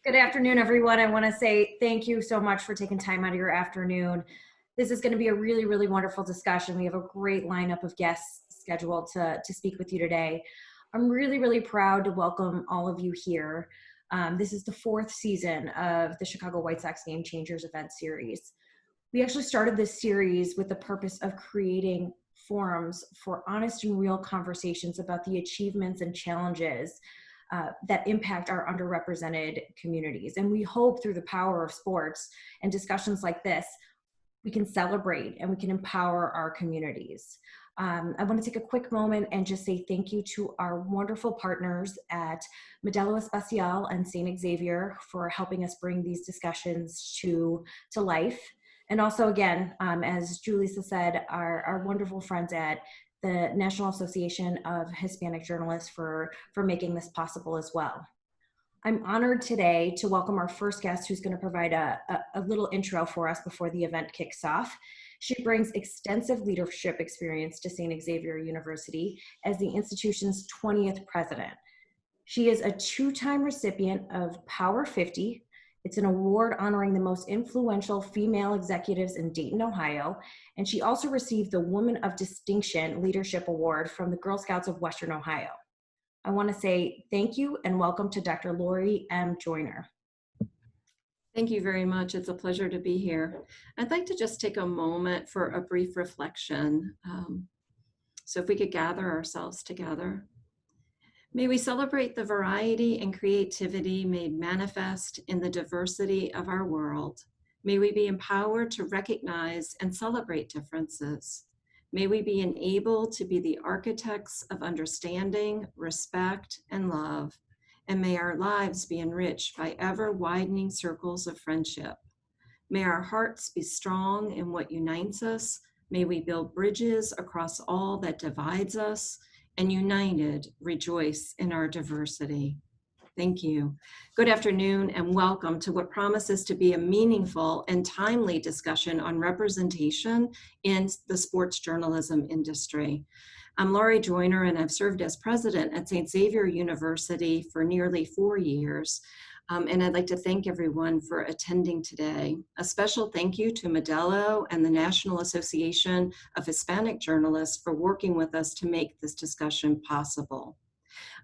Good afternoon, everyone. I want to say thank you so much for taking time out of your afternoon. This is going to be a really, really wonderful discussion. We have a great lineup of guests scheduled to speak with you today. I'm really, really proud to welcome all of you here. This is the fourth season of the Chicago White Sox Game Changers event series. We actually started this series with the purpose of creating forums for honest and real conversations about the achievements and challenges that impact our underrepresented communities. And we hope through the power of sports and discussions like this, we can celebrate and we can empower our communities. I want to take a quick moment and just say thank you to our wonderful partners at Modelo Especial and Saint Xavier for helping us bring these discussions to life. And also, again, as Julissa said, our wonderful friends at the National Association of Hispanic Journalists for making this possible as well. I'm honored today to welcome our first guest who's going to provide a little intro for us before the event kicks off. She brings extensive leadership experience to Saint Xavier University as the institution's 20th president. She is a two-time recipient of Power 50. It's an award honoring the most influential female executives in Dayton, Ohio. And she also received the Woman of Distinction Leadership Award from the Girl Scouts of Western Ohio. I want to say thank you and welcome to Dr. Laurie M. Joyner. Thank you very much. It's a pleasure to be here. I'd like to just take a moment for a brief reflection. So if we could gather ourselves together. May we celebrate the variety and creativity made manifest in the diversity of our world. May we be empowered to recognize and celebrate differences. May we be enabled to be the architects of understanding, respect, and love. And may our lives be enriched by ever-widening circles of friendship. May our hearts be strong in what unites us. May we build bridges across all that divides us, and united, rejoice in our diversity. Thank you. Good afternoon and welcome to what promises to be a meaningful and timely discussion on representation in the sports journalism industry. I'm Laurie Joyner and I've served as president at Saint Xavier University for nearly 4 years. And I'd like to thank everyone for attending today. A special thank you to Modelo and the National Association of Hispanic Journalists for working with us to make this discussion possible.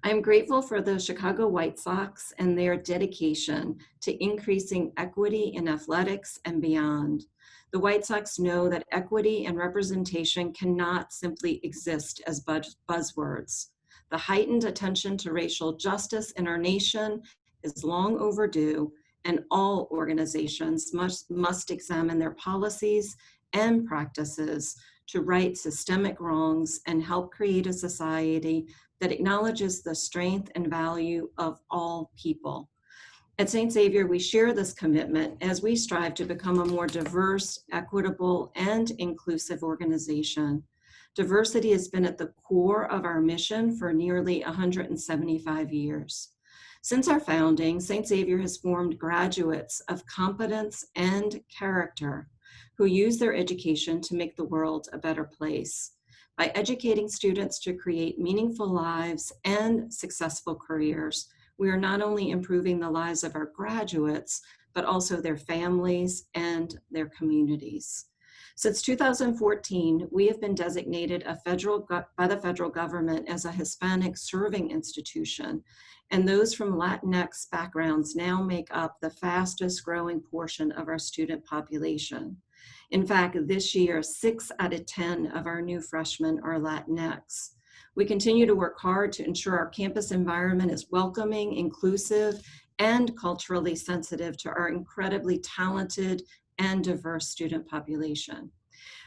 I am grateful for the Chicago White Sox and their dedication to increasing equity in athletics and beyond. The White Sox know that equity and representation cannot simply exist as buzzwords. The heightened attention to racial justice in our nation is long overdue, and all organizations must examine their policies and practices to right systemic wrongs and help create a society that acknowledges the strength and value of all people. At Saint Xavier, we share this commitment as we strive to become a more diverse, equitable, and inclusive organization. Diversity has been at the core of our mission for nearly 175 years. Since our founding, Saint Xavier has formed graduates of competence and character who use their education to make the world a better place. By educating students to create meaningful lives and successful careers, we are not only improving the lives of our graduates, but also their families and their communities. Since 2014, we have been designated by the federal government as a Hispanic serving institution, and those from Latinx backgrounds now make up the fastest growing portion of our student population. In fact, this year, 6 out of 10 of our new freshmen are Latinx. We continue to work hard to ensure our campus environment is welcoming, inclusive, and culturally sensitive to our incredibly talented and diverse student population.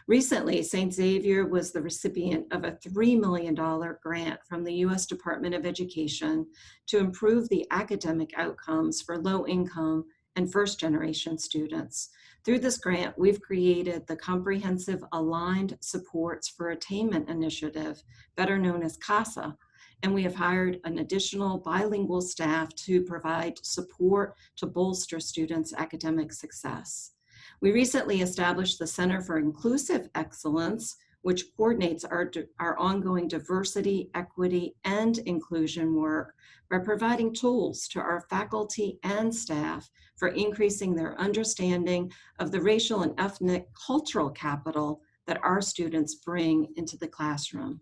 Recently, Saint Xavier was the recipient of a $3 million grant from the U.S. Department of Education to improve the academic outcomes for low-income and first-generation students. Through this grant, we've created the Comprehensive Aligned Supports for Attainment Initiative, better known as CASA, and we have hired an additional bilingual staff to provide support to bolster students' academic success. We recently established the Center for Inclusive Excellence, which coordinates our ongoing diversity, equity, and inclusion work by providing tools to our faculty and staff for increasing their understanding of the racial and ethnic cultural capital that our students bring into the classroom.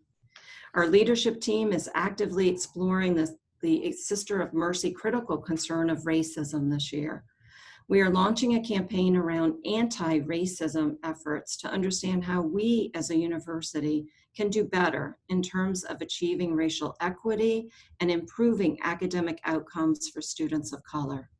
Our leadership team is actively exploring the Sister of Mercy critical concern of racism this year. We are launching a campaign around anti-racism efforts to understand how we as a university can do better in terms of achieving racial equity and improving academic outcomes for students of color.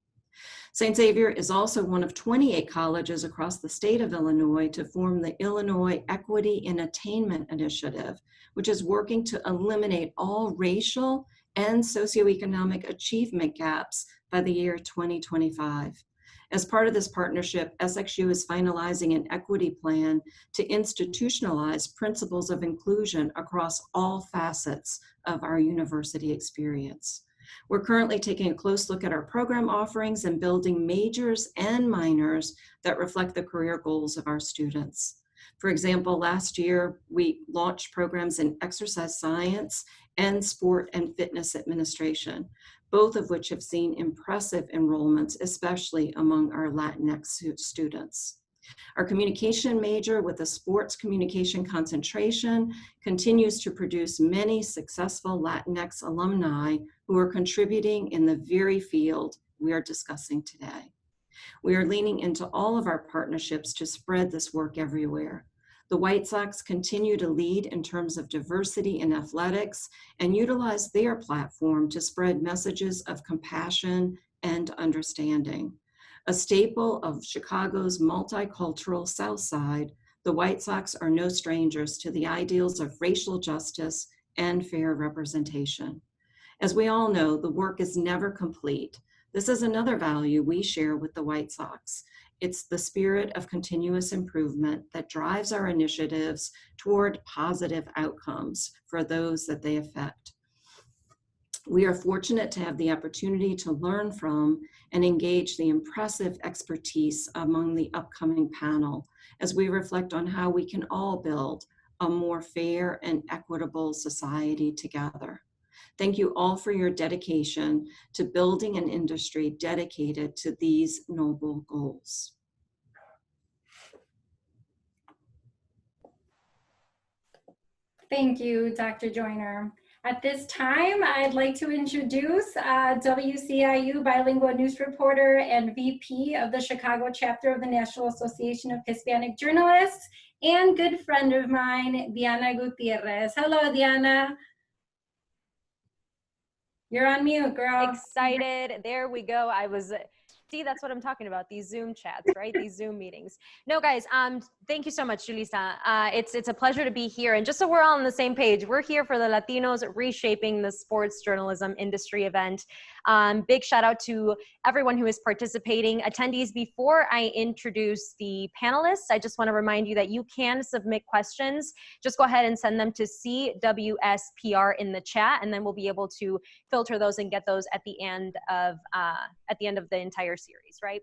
St. Xavier is also one of 28 colleges across the state of Illinois to form the Illinois Equity in Attainment Initiative, which is working to eliminate all racial and socioeconomic achievement gaps by the year 2025. As part of this partnership, SXU is finalizing an equity plan to institutionalize principles of inclusion across all facets of our university experience. We're currently taking a close look at our program offerings and building majors and minors that reflect the career goals of our students. For example, last year, we launched programs in exercise science and sport and fitness administration, both of which have seen impressive enrollments, especially among our Latinx students. Our communication major with a sports communication concentration continues to produce many successful Latinx alumni who are contributing in the very field we are discussing today. We are leaning into all of our partnerships to spread this work everywhere. The White Sox continue to lead in terms of diversity in athletics and utilize their platform to spread messages of compassion and understanding. A staple of Chicago's multicultural South Side, the White Sox are no strangers to the ideals of racial justice and fair representation. As we all know, the work is never complete. This is another value we share with the White Sox. It's the spirit of continuous improvement that drives our initiatives toward positive outcomes for those that they affect. We are fortunate to have the opportunity to learn from and engage the impressive expertise among the upcoming panel as we reflect on how we can all build a more fair and equitable society together. Thank you all for your dedication to building an industry dedicated to these noble goals. Thank you, Dr. Joyner. At this time, I'd like to introduce WCIU bilingual news reporter and VP of the Chicago chapter of the National Association of Hispanic Journalists and good friend of mine, Diana Gutiérrez. Hello, Diana. You're on mute, girl. Excited. There we go. See, that's what I'm talking about. These Zoom chats, right? These Zoom meetings. No, guys, thank you so much, Julissa. It's a pleasure to be here. And just so we're all on the same page, we're here for the Latinos Reshaping the Sports Journalism Industry event. Big shout out to everyone who is participating. Attendees, before I introduce the panelists, I just want to remind you that you can submit questions. Just go ahead and send them to CWSPR in the chat, and then we'll be able to filter those and get those at the end of the entire series, right?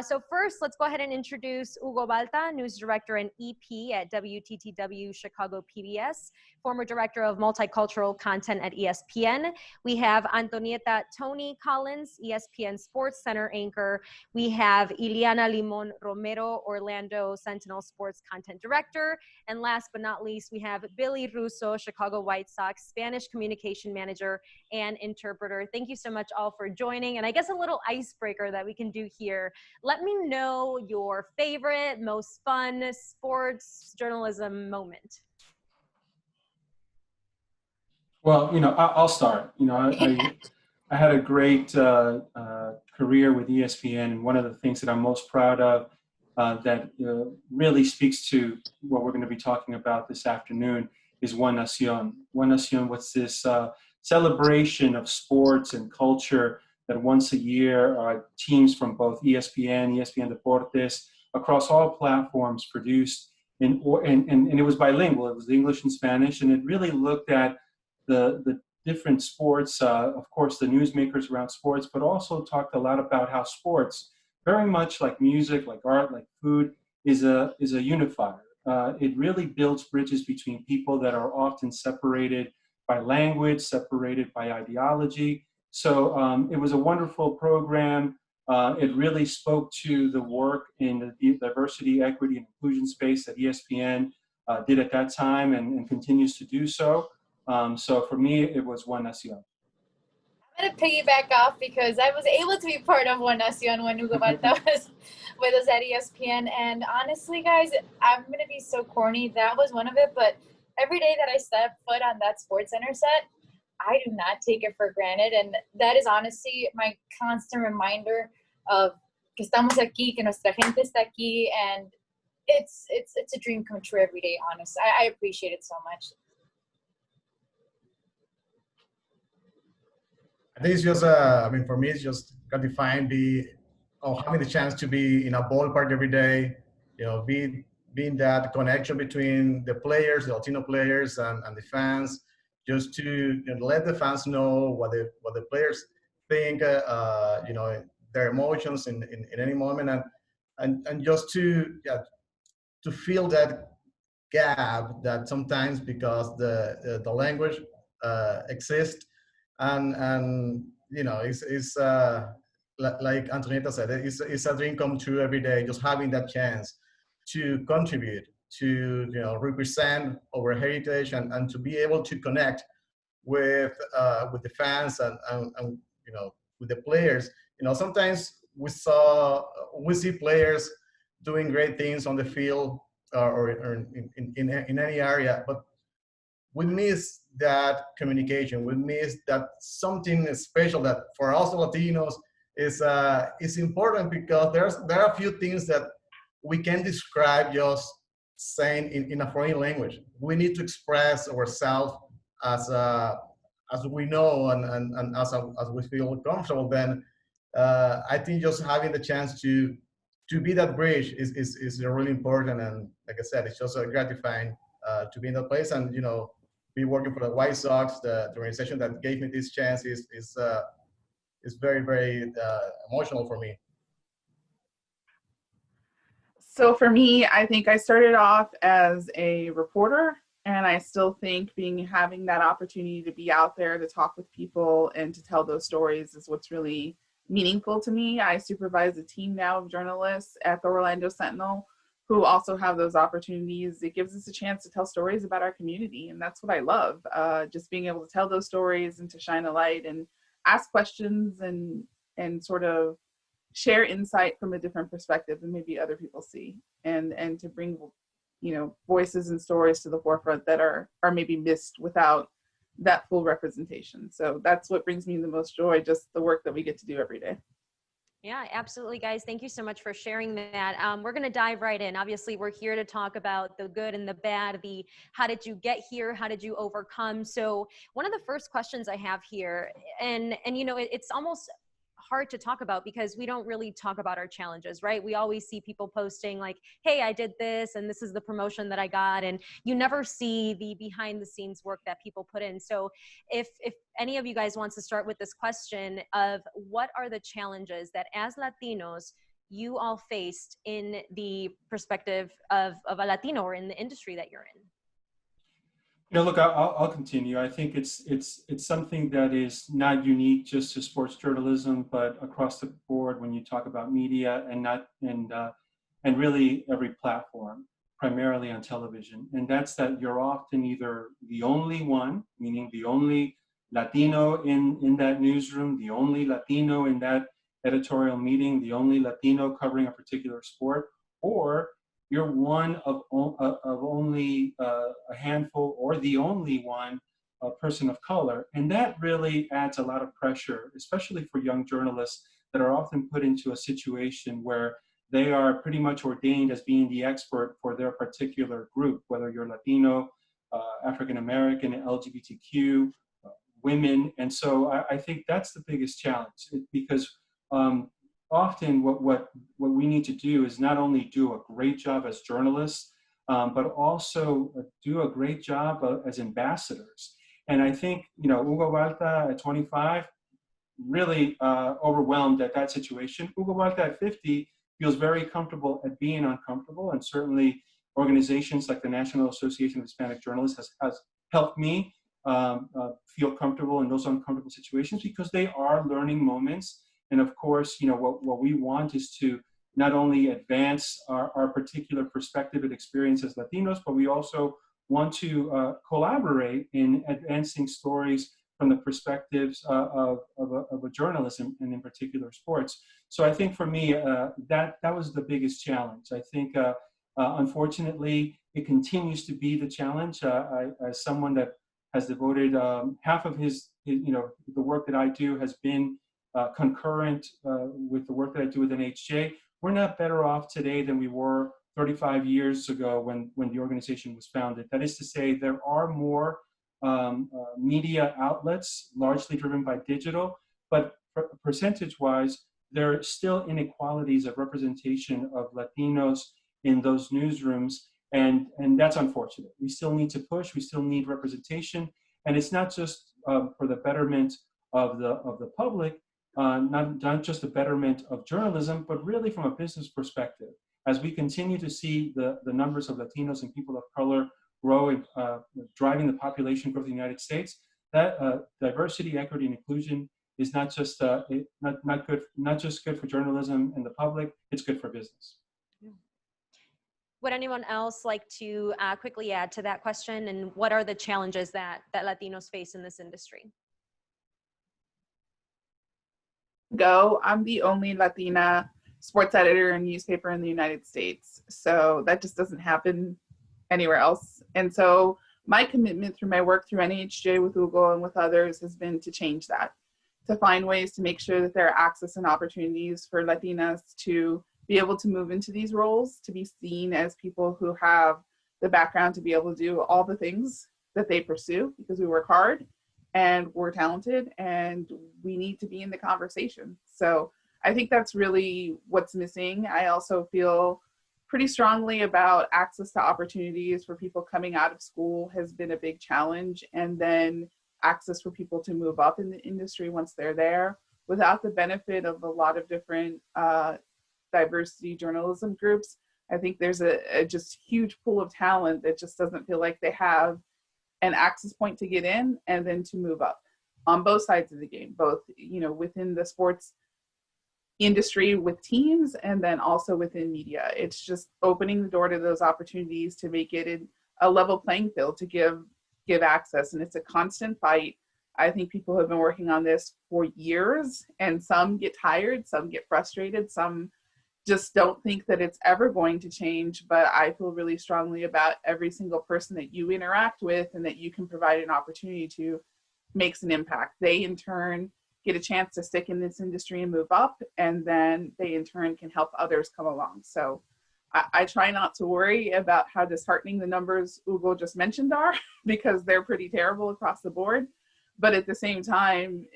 So first, let's go ahead and introduce Hugo Balta, News Director and EP at WTTW Chicago PBS, former Director of Multicultural Content at ESPN. We have Antonieta Tony Collins, ESPN Sports Center anchor. We have Ileana Limon Romero, Orlando Sentinel Sports Content Director. And last but not least, we have Billy Russo, Chicago White Sox Spanish Communication Manager and Interpreter. Thank you so much all for joining. And I guess a little icebreaker that we can do here. Let me know your favorite, most fun sports journalism moment. Well, I'll start. I had a great career with ESPN, and one of the things that I'm most proud of that really speaks to what we're going to be talking about this afternoon is One Nación. One Nación was this celebration of sports and culture that once a year teams from both ESPN Deportes, across all platforms produced, and it was bilingual. It was English and Spanish, and it really looked at the different sports, of course, the newsmakers around sports, but also talked a lot about how sports, very much like music, like art, like food, is a unifier. it really builds bridges between people that are often separated by language, separated by ideology. So it was a wonderful program. It really spoke to the work in the diversity, equity, and inclusion space that ESPN did at that time and continues to do so. So for me, it was One Nacion. I'm going to piggyback off because I was able to be part of One Nacion when Hugo Balta was with us at ESPN. And honestly, guys, I'm going to be so corny. That was one of it. But every day that I step foot on that SportsCenter set, I do not take it for granted. And that is honestly my constant reminder of que estamos aquí, que nuestra gente está aquí. And it's a dream come true every day, honestly. I appreciate it so much. I think it's just, I mean, for me, it's just gratifying having the chance to be in a ballpark every day, you know, being that connection between the players, the Latino players and the fans, just to let the fans know what the players think, you know, their emotions in any moment, and just to fill that gap that sometimes because the language exists. And you know, it's like Antonieta said, it's a dream come true every day, just having that chance to contribute, to, you know, represent our heritage and to be able to connect with the fans and you know, with the players. You know, sometimes we see players doing great things on the field or in any area, but we miss that communication. We miss that something special that for us Latinos is important, because there are a few things that we can describe just saying in a foreign language. We need to express ourselves as we know and as we feel comfortable. Then I think just having the chance to be that bridge is really important. And like I said, it's just gratifying to be in that place, and, you know, be working for the White Sox, the organization that gave me this chance is very, very emotional for me. So for me, I think I started off as a reporter, and I still think having that opportunity to be out there to talk with people and to tell those stories is what's really meaningful to me. I supervise a team now of journalists at the Orlando Sentinel who also have those opportunities. It gives us a chance to tell stories about our community, and that's what I love. Just being able to tell those stories and to shine a light and ask questions and sort of share insight from a different perspective than maybe other people see, and to bring, you know, voices and stories to the forefront that are maybe missed without that full representation. So that's what brings me the most joy, just the work that we get to do every day. Yeah, absolutely, guys. Thank you so much for sharing that. We're going to dive right in. Obviously, we're here to talk about the good and the bad, the how did you get here? How did you overcome? So one of the first questions I have here, and you know, it's almost hard to talk about because we don't really talk about our challenges, right? We always see people posting like, hey, I did this and this is the promotion that I got, and you never see the behind the scenes work that people put in. So if any of you guys wants to start with this question of what are the challenges that as Latinos you all faced in the perspective of a Latino or in the industry that you're in? You know, look, I'll continue. I think it's something that is not unique just to sports journalism, but across the board when you talk about media and really every platform, primarily on television. And that's that you're often either the only one, meaning the only Latino in that newsroom, the only Latino in that editorial meeting, the only Latino covering a particular sport, or you're one of only a handful or the only one person of color. And that really adds a lot of pressure, especially for young journalists that are often put into a situation where they are pretty much ordained as being the expert for their particular group, whether you're Latino, African-American, LGBTQ, women. And so I think that's the biggest challenge, because often what we need to do is not only do a great job as journalists, but also do a great job as ambassadors. And I think, you know, Hugo Balta at 25, really overwhelmed at that situation. Hugo Balta at 50 feels very comfortable at being uncomfortable, and certainly organizations like the National Association of Hispanic Journalists has helped me feel comfortable in those uncomfortable situations, because they are learning moments. And of course, what we want is to not only advance our particular perspective and experience as Latinos, but we also want to collaborate in advancing stories from the perspectives of a journalism, and in particular sports. So I think for me, that was the biggest challenge. I think, unfortunately, it continues to be the challenge. As someone that has devoted half of his, the work that I do has been concurrent with the work that I do with NHJ. We're not better off today than we were 35 years ago when the organization was founded. That is to say, there are more media outlets, largely driven by digital, but percentage-wise, there are still inequalities of representation of Latinos in those newsrooms, and that's unfortunate. We still need to push, we still need representation, and it's not just for the betterment of the public, not just the betterment of journalism, but really from a business perspective. As we continue to see the numbers of Latinos and people of color grow, driving the population growth in the United States, that diversity, equity, and inclusion is not just good for journalism and the public, it's good for business. Would anyone else like to quickly add to that question? And what are the challenges that Latinos face in this industry? I'm the only Latina sports editor and newspaper in the United States. So that just doesn't happen anywhere else. And so my commitment through my work through NHJ with Hugo and with others has been to change that, to find ways to make sure that there are access and opportunities for Latinas to be able to move into these roles, to be seen as people who have the background to be able to do all the things that they pursue, because we work hard and we're talented and we need to be in the conversation. So I think that's really what's missing. I also feel pretty strongly about access to opportunities for people coming out of school has been a big challenge, and then access for people to move up in the industry once they're there without the benefit of a lot of different diversity journalism groups. I think there's a just huge pool of talent that just doesn't feel like they have an access point to get in and then to move up on both sides of the game, both within the sports industry with teams and then also within media. It's just opening the door to those opportunities to make it a level playing field, to give access. And it's a constant fight. I think people have been working on this for years, and some get tired, some get frustrated, some just don't think that it's ever going to change. But I feel really strongly about every single person that you interact with and that you can provide an opportunity to makes an impact. They in turn get a chance to stick in this industry and move up, and then they in turn can help others come along. So I try not to worry about how disheartening the numbers Hugo just mentioned are, because they're pretty terrible across the board. But at the same time,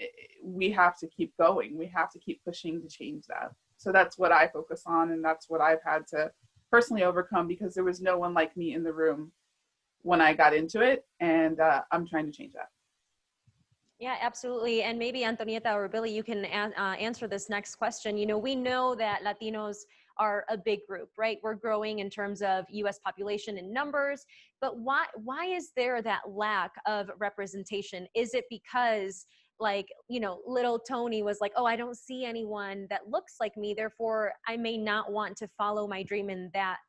we have to keep going. We have to keep pushing to change that. So that's what I focus on, and that's what I've had to personally overcome, because there was no one like me in the room when I got into it, and I'm trying to change that. Yeah, absolutely. And maybe Antonieta or Billy, you can answer this next question. We know that Latinos are a big group, right? We're growing in terms of US population and numbers, but why is there that lack of representation? Is it because little Tony was like, oh, I don't see anyone that looks like me, therefore I may not want to follow my dream in that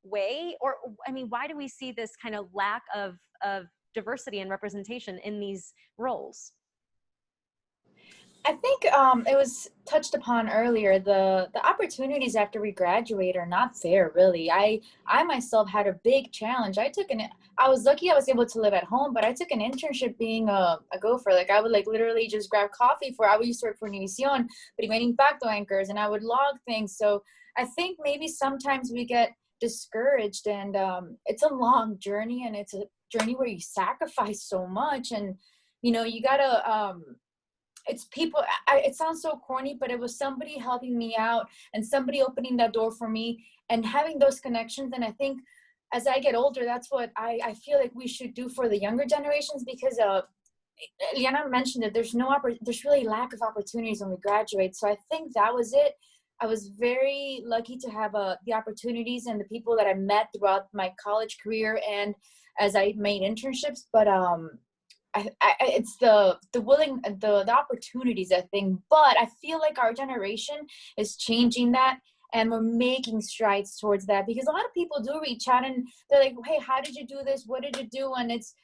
way? Or, why do we see this kind of lack of diversity and representation in these roles? I think it was touched upon earlier. The opportunities after we graduate are not there, really. I myself had a big challenge. I was lucky I was able to live at home, but I took an internship being a gopher. I would literally just grab coffee I used to work for Univision, but even impacto anchors, and I would log things. So I think maybe sometimes we get discouraged, and it's a long journey, and it's a journey where you sacrifice so much, and you gotta it's people. It sounds so corny, but it was somebody helping me out and somebody opening that door for me and having those connections. And I think as I get older, that's what I feel like we should do for the younger generations, because Liana mentioned that there's really lack of opportunities when we graduate. So I think that was it. I was very lucky to have the opportunities and the people that I met throughout my college career and as I made internships. But it's the opportunities, I think. But I feel like our generation is changing that, and we're making strides towards that, because a lot of people do reach out and they're like, hey, how did you do this? What did you do? And it's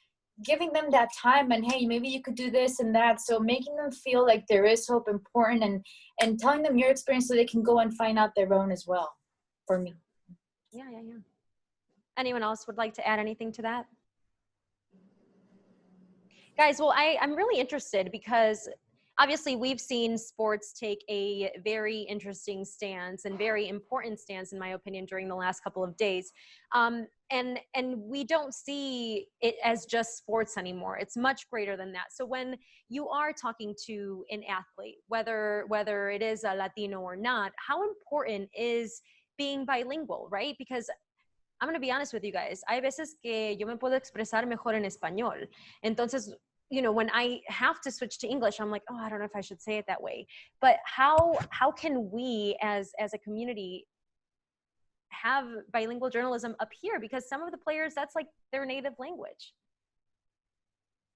giving them that time and, hey, maybe you could do this and that. So making them feel like there is hope important, and telling them your experience so they can go and find out their own as well, for me. Yeah. Anyone else would like to add anything to that? Guys, well, I'm really interested because obviously we've seen sports take a very interesting stance and very important stance, in my opinion, during the last couple of days. And we don't see it as just sports anymore. It's much greater than that. So when you are talking to an athlete, whether it is a Latino or not, how important is being bilingual, right? Because I'm going to be honest with you guys. Hay veces que yo me puedo expresar mejor en español. Entonces, you know, when I have to switch to English, I'm like, oh, I don't know if I should say it that way. But how can we as a community have bilingual journalism up here? Because some of the players, that's like their native language.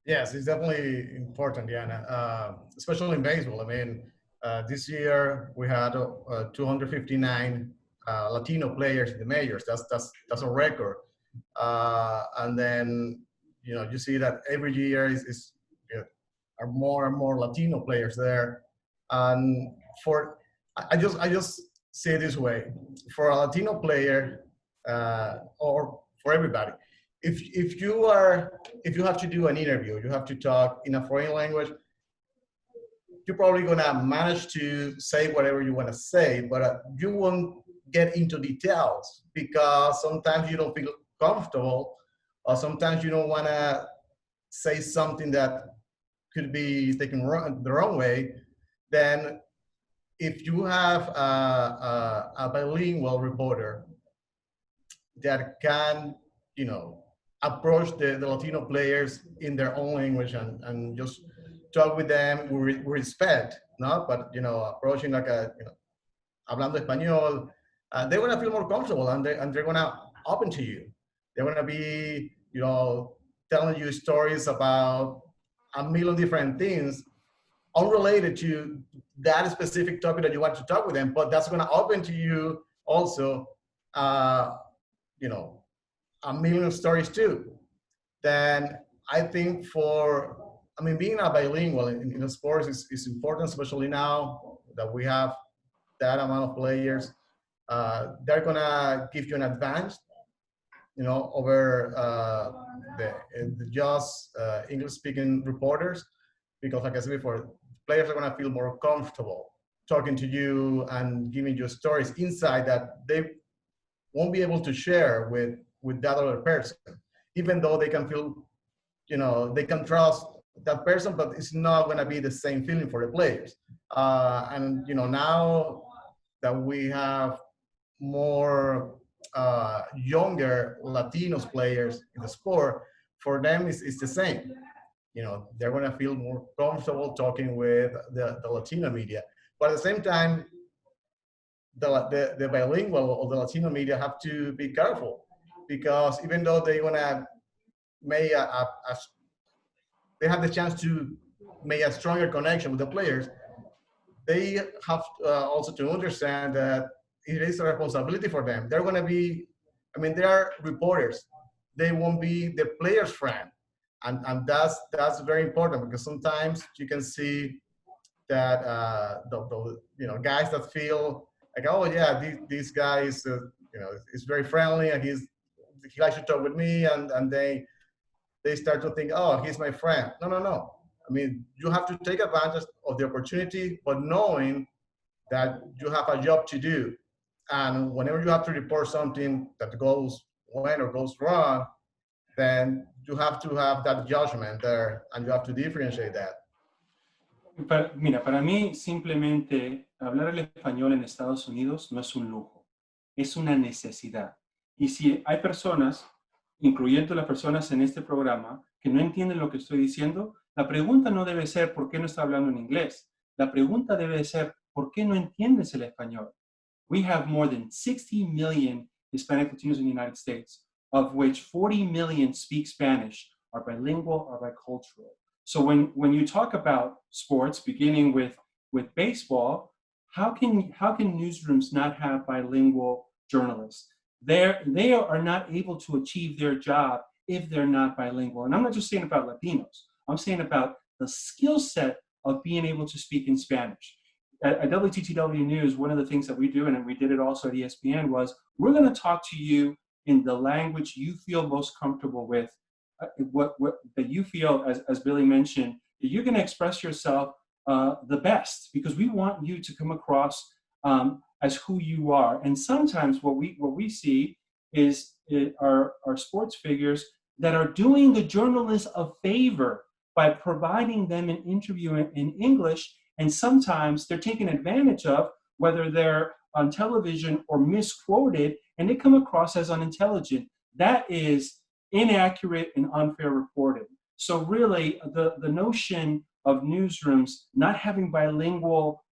Yes, it's definitely important, Diana, especially in baseball. I mean, this year we had 259 Latino players in the majors. That's a record. And then, you know, you see that every year are more and more Latino players there. And I just say it this way: for a Latino player, or for everybody, if you have to do an interview, you have to talk in a foreign language, you're probably gonna manage to say whatever you want to say, but you won't get into details because sometimes you don't feel comfortable, or sometimes you don't want to say something that could be taken the wrong way. Then if you have a bilingual reporter that can, you know, approach the Latino players in their own language and just talk with them with respect, no? But, you know, approaching like hablando español, they're gonna feel more comfortable, and they're gonna open to you. They're gonna be, you know, telling you stories about a million different things unrelated to that specific topic that you want to talk with them, but that's gonna open to you also, you know, a million stories too. Then I think being a bilingual in sports is important, especially now that we have that amount of players. They're gonna give you an advantage, you know, over the just English-speaking reporters, because, like I said before, players are gonna feel more comfortable talking to you and giving you stories inside that they won't be able to share with that other person, even though they can feel, you know, they can trust that person, but it's not gonna be the same feeling for the players. And, you know, now that we have more younger Latinos players in the sport, for them it's the same. You know, they're gonna feel more comfortable talking with the Latino media. But at the same time, the bilingual or the Latino media have to be careful, because even though they wanna make they have the chance to make a stronger connection with the players, they have also to understand that it is a responsibility for them. They're going to be, I mean, they are reporters. They won't be the player's friend. And that's very important, because sometimes you can see that the you know, guys that feel like, oh yeah, this guy is you know, is very friendly and he likes to talk with me, and they start to think, oh, he's my friend. No. I mean, you have to take advantage of the opportunity, but knowing that you have a job to do. And whenever you have to report something that goes wrong or goes wrong, then you have to have that judgment there, and you have to differentiate that. Mira, para mí simplemente hablar el español en Estados Unidos no es un lujo, es una necesidad. Y si hay personas, incluyendo las personas en este programa, que no entienden lo que estoy diciendo, la pregunta no debe ser ¿por qué no está hablando en inglés? La pregunta debe ser ¿por qué no entiendes el español? we have more than 60 million Hispanic Latinos in the United States, of which 40 million speak Spanish, are bilingual, are bicultural. So when you talk about sports, beginning with baseball, how can newsrooms not have bilingual journalists? They are not able to achieve their job if they're not bilingual. And I'm not just saying about Latinos. I'm saying about the skill set of being able to speak in Spanish. At WTTW News, one of the things that we do, and we did it also at ESPN, was we're going to talk to you in the language you feel most comfortable with, what that you feel, as Billy mentioned, that you're going to express yourself the best, because we want you to come across as who you are. And sometimes what we see is our sports figures that are doing the journalists a favor by providing them an interview in English, and sometimes they're taken advantage of, whether they're on television or misquoted, and they come across as unintelligent. That is inaccurate and unfair reporting. So really, the notion of newsrooms not having bilingual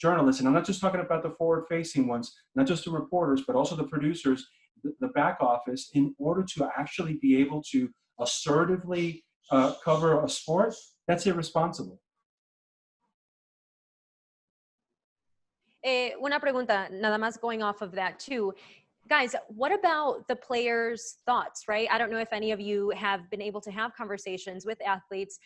journalists, and I'm not just talking about the forward-facing ones, not just the reporters, but also the producers, the back office, in order to actually be able to assertively cover a sport, that's irresponsible. Una pregunta, nada más going off of that too. Guys, what about the players' thoughts, right? I don't know if any of you have been able to have conversations with athletes,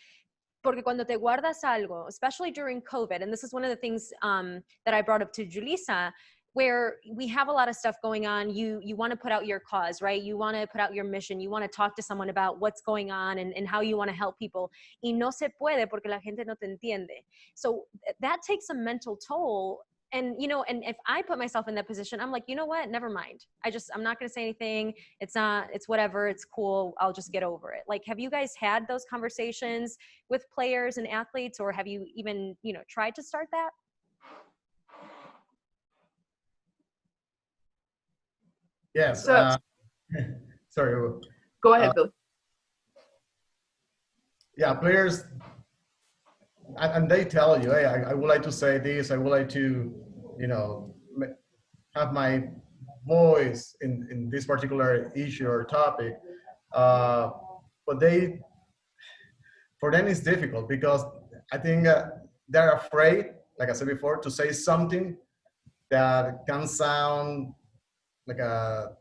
porque cuando te guardas algo, especially during COVID, and this is one of the things that I brought up to Julissa, where we have a lot of stuff going on. You want to put out your cause, right? You want to put out your mission. You want to talk to someone about what's going on and how you want to help people. Y no se puede porque la gente no te entiende. So that takes a mental toll. And, you know, and if I put myself in that position, I'm like, you know what, never mind. I'm not going to say anything. It's whatever. It's cool. I'll just get over it. Like, have you guys had those conversations with players and athletes, or have you even, you know, tried to start that? Yes. So, Sorry. Go ahead, Bill. Yeah, players, and they tell you, hey, I would like to say this. I would like to, you know, have my voice in this particular issue or topic. But for them, it's difficult because I think they're afraid, like I said before, to say something that can sound like a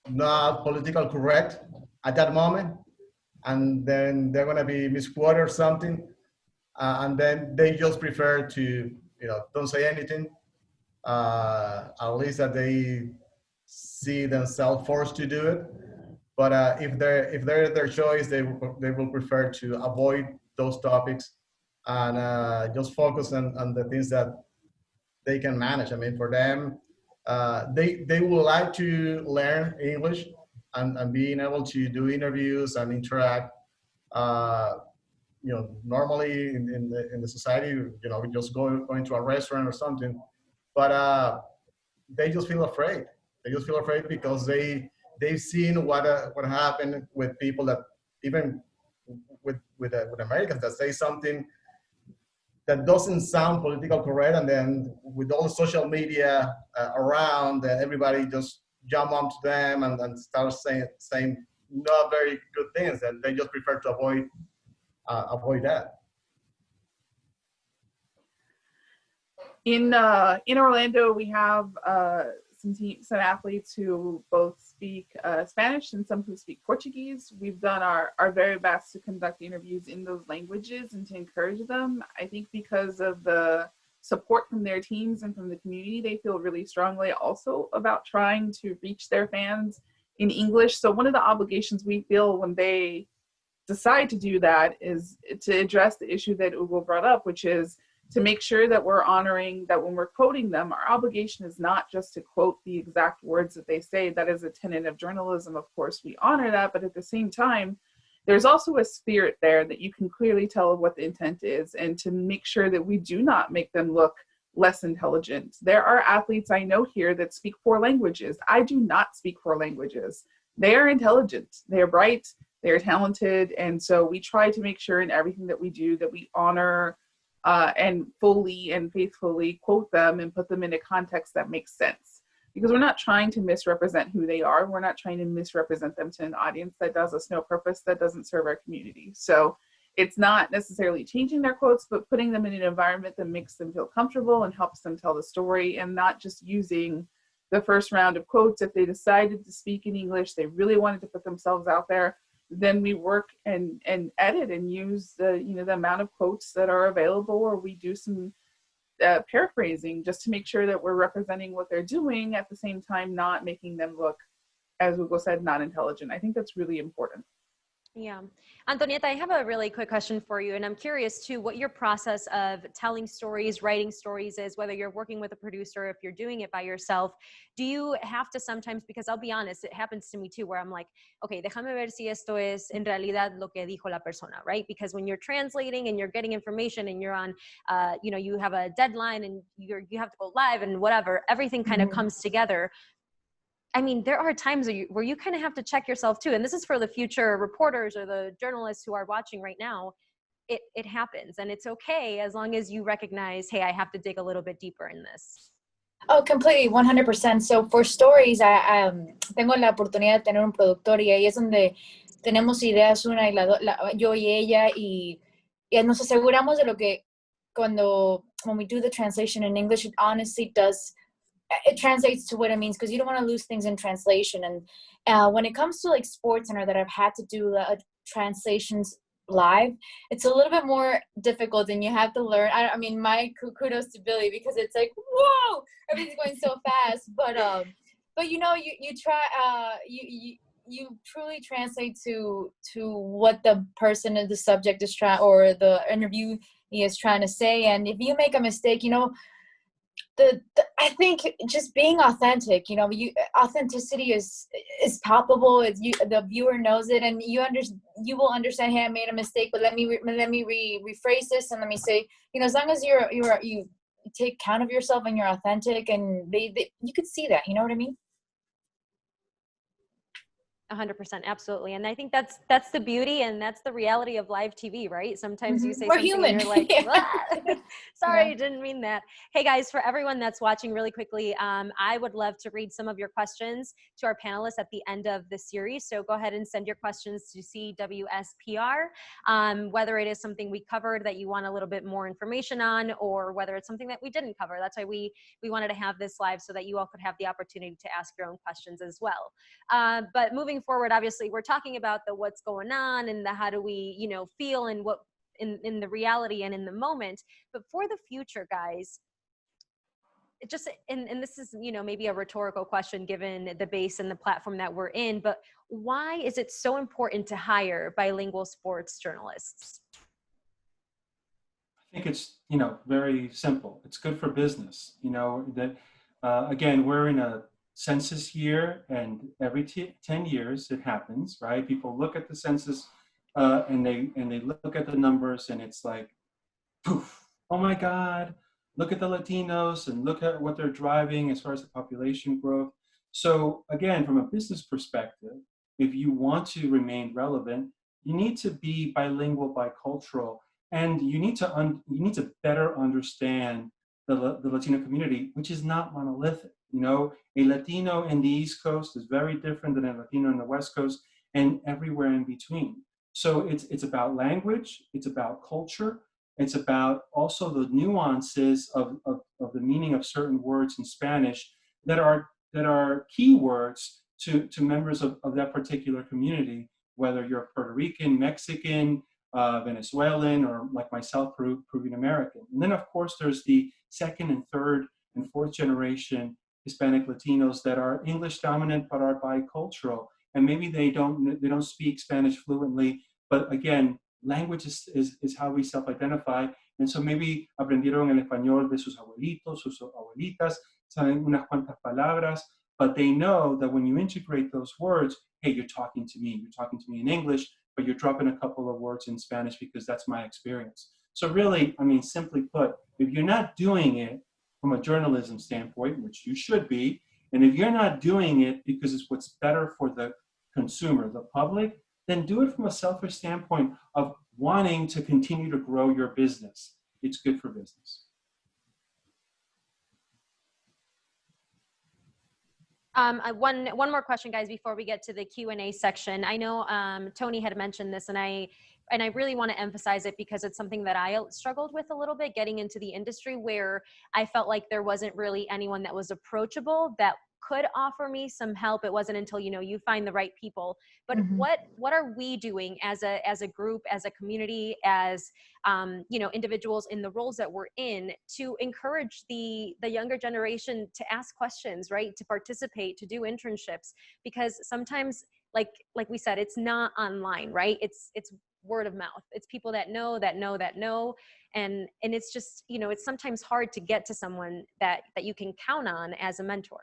not political correct at that moment, and then they're going to be misquoted or something, and then they just prefer to, you know, don't say anything, at least that they see themselves forced to do it. But if they're their choice, they will prefer to avoid those topics and just focus on the things that they can manage. I mean, for them, they would like to learn English and being able to do interviews and interact. You know, normally in the society, you know, we just going to a restaurant or something, but they just feel afraid. They just feel afraid because they've seen what happened with people that, even with Americans, that say something that doesn't sound political correct, and then with all the social media around, everybody just jump onto them and start saying not very good things, and they just prefer to avoid that. In Orlando, we have some athletes who both speak Spanish and some who speak Portuguese. We've done our very best to conduct interviews in those languages and to encourage them. I think because of the support from their teams and from the community, they feel really strongly also about trying to reach their fans in English. So one of the obligations we feel when they decide to do that is to address the issue that Hugo brought up, which is to make sure that we're honoring that when we're quoting them, our obligation is not just to quote the exact words that they say. That is a tenet of journalism. Of course, we honor that, but at the same time, there's also a spirit there that you can clearly tell what the intent is, and to make sure that we do not make them look less intelligent. There are athletes I know here that speak 4 languages. I do not speak 4 languages. They are intelligent, they're bright, they're talented, and so we try to make sure in everything that we do that we honor and fully and faithfully quote them and put them in a context that makes sense. Because we're not trying to misrepresent who they are. We're not trying to misrepresent them to an audience that does us no purpose, that doesn't serve our community. So it's not necessarily changing their quotes, but putting them in an environment that makes them feel comfortable and helps them tell the story, and not just using the first round of quotes. If they decided to speak in English, they really wanted to put themselves out there, then we work and edit and use the, you know, the amount of quotes that are available, or we do some paraphrasing just to make sure that we're representing what they're doing, at the same time not making them look, as Hugo said, not intelligent. I think that's really important. Yeah. Antonieta, I have a really quick question for you. And I'm curious too, what your process of telling stories, writing stories is, whether you're working with a producer, if you're doing it by yourself. Do you have to sometimes, because I'll be honest, it happens to me too, where I'm like, okay, déjame ver si esto es en realidad lo que dijo la persona, right? Because when you're translating and you're getting information and you're on, you know, you have a deadline and you have to go live and whatever, everything kind of comes together. I mean, there are times where you kind of have to check yourself too. And this is for the future reporters or the journalists who are watching right now. It happens, and it's okay as long as you recognize, hey, I have to dig a little bit deeper in this. Oh, completely, 100%. So for stories, tengo la oportunidad de tener un productor, y ahí es donde tenemos ideas una y yo y ella, y nos aseguramos de lo que when we do the translation in English, it honestly does. It translates to what it means, because you don't want to lose things in translation. And when it comes to like Sports Center, that I've had to do translations live, it's a little bit more difficult, and you have to learn. I mean, my kudos to Billy, because it's like, whoa, everything's going so fast. But you know, you try, you truly translate to what the person and the subject is trying, or the interviewee is trying to say. And if you make a mistake, you know, I think just being authentic, you know, authenticity is palpable. The viewer knows it, and you will understand, hey, I made a mistake, but let me rephrase this, and let me say, you know, as long as you take count of yourself and you're authentic, and you could see that, you know what I mean? 100%, absolutely. And I think that's the beauty, and that's the reality of live TV, right? Sometimes you say We're something human. and you're like, sorry, Yeah. didn't mean that. Hey guys, for everyone that's watching really quickly, I would love to read some of your questions to our panelists at the end of the series. So go ahead and send your questions to CWSPR, whether it is something we covered that you want a little bit more information on, or whether it's something that we didn't cover. That's why we wanted to have this live, so that you all could have the opportunity to ask your own questions as well. But moving forward, obviously we're talking about the what's going on and the how do we, you know, feel and what in the reality and in the moment. But for the future, guys, it just, and this is, you know, maybe a rhetorical question given the base and the platform that we're in, but why is it so important to hire bilingual sports journalists? I think it's, you know, very simple. It's good for business. You know, that again, we're in a census year, and every 10 years it happens, right? People look at the census and they look at the numbers, and it's like, poof, oh my God, look at the Latinos and look at what they're driving as far as the population growth. So again, from a business perspective, if you want to remain relevant, you need to be bilingual, bicultural, and you need to better understand the Latino community, which is not monolithic. You know, a Latino in the East Coast is very different than a Latino in the West Coast, and everywhere in between. So it's about language, it's about culture, it's about also the nuances of the meaning of certain words in Spanish that are key words to members of that particular community, whether you're Puerto Rican, Mexican, Venezuelan, or like myself, Peruvian American. And then of course there's the second and third and fourth generation Hispanic Latinos that are English dominant but are bicultural, and maybe they don't speak Spanish fluently, but again, language is how we self-identify, and so maybe aprendieron el español de sus abuelitos, sus abuelitas, saben unas cuantas palabras, but they know that when you integrate those words, hey, you're talking to me in English, but you're dropping a couple of words in Spanish because that's my experience. So really, I mean, simply put, if you're not doing it from a journalism standpoint, which you should be, and if you're not doing it because it's what's better for the consumer, the public, then do it from a selfish standpoint of wanting to continue to grow your business. it's good for business. One more question, guys, before we get to the Q&A section. I know Tony had mentioned this, and I really want to emphasize it because it's something that I struggled with a little bit getting into the industry, where I felt like there wasn't really anyone that was approachable that could offer me some help. It wasn't until, you know, you find the right people. But what are we doing as a group, as a community, as you know, individuals in the roles that we're in, to encourage the younger generation to ask questions, right? To participate, to do internships, because sometimes, like we said, it's not online, right? It's word of mouth. It's people that know, and it's just, you know, it's sometimes hard to get to someone that you can count on as a mentor.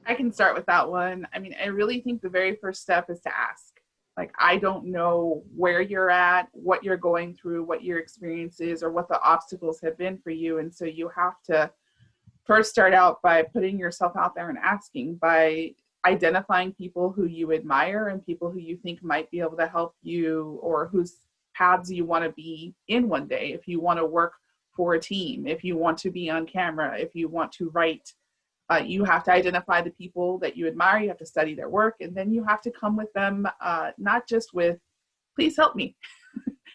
I can start with that one. I mean, I really think the very first step is to ask. Like, I don't know where you're at, what you're going through, what your experience is, or what the obstacles have been for you. And so you have to first start out by putting yourself out there and asking, by identifying people who you admire and people who you think might be able to help you, or whose paths you want to be in one day. If you want to work for a team, if you want to be on camera, if you want to write, you have to identify the people that you admire, you have to study their work, and then you have to come with them, not just with, please help me,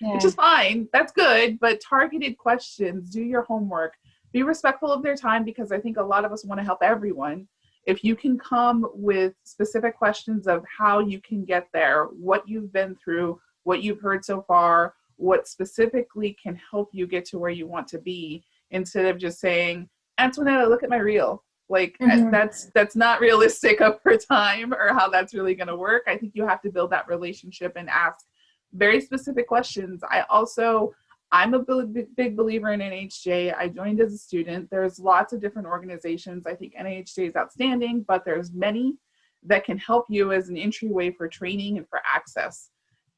which is fine, that's good, but targeted questions, do your homework, be respectful of their time, because I think a lot of us want to help everyone. If you can come with specific questions of how you can get there, what you've been through, what you've heard so far, what specifically can help you get to where you want to be, instead of just saying, Antoinette, look at my reel. Like, that's not realistic over time, or how that's really going to work. I think you have to build that relationship and ask very specific questions. I'm a big believer in NHJ. I joined as a student. There's lots of different organizations. I think NHJ is outstanding, but there's many that can help you as an entryway for training and for access.